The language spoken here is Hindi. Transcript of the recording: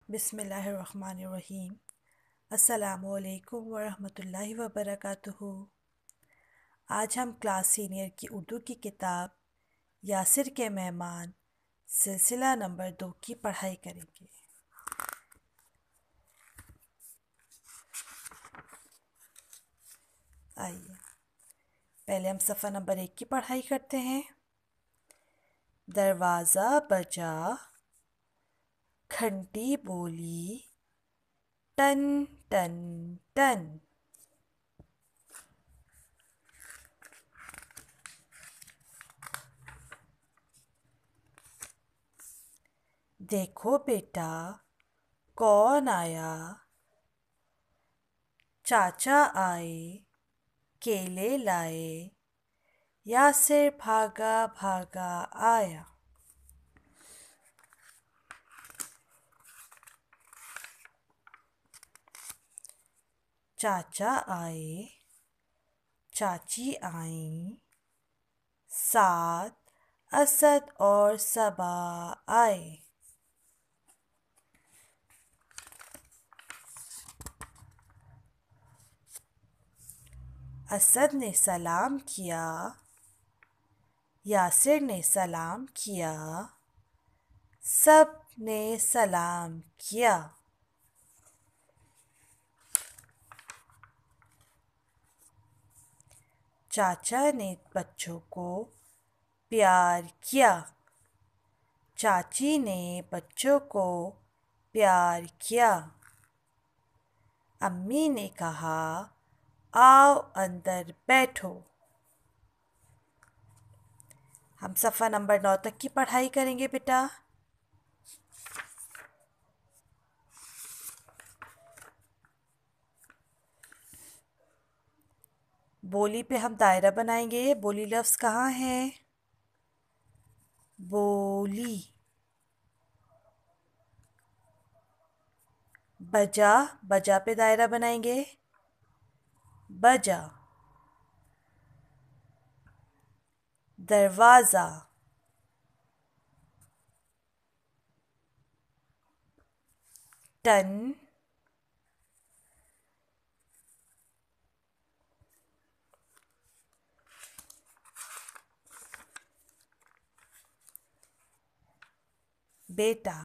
बिस्मिल्लाहिर्रहमानिर्रहीम। अस्सलामुअलैकुम वरहमतुल्लाहि वबरकातुहू। आज हम क्लास सीनियर की उर्दू की किताब यासिर के मेहमान सिलसिला नंबर 2 की पढ़ाई करेंगे। आइए पहले हम सफ़ा नंबर 1 की पढ़ाई करते हैं। दरवाज़ा बजा, घंटी बोली, टन टन टन। देखो बेटा कौन आया, चाचा आए, केले लाए, यासिर भागा भागा आया। चाचा आए, चाची आई, साथ असद और सबा आए। असद ने सलाम किया, यासिर ने सलाम किया, सब ने सलाम किया। चाचा ने बच्चों को प्यार किया, चाची ने बच्चों को प्यार किया। अम्मी ने कहा आओ अंदर बैठो। हम सफ़ा नंबर 9 तक की पढ़ाई करेंगे बेटा। बोली पे हम दायरा बनाएंगे। बोली लफ्ज़ कहाँ है? बोली। बजा, बजा पे दायरा बनाएंगे। बजा। दरवाज़ा, टन, बेटा।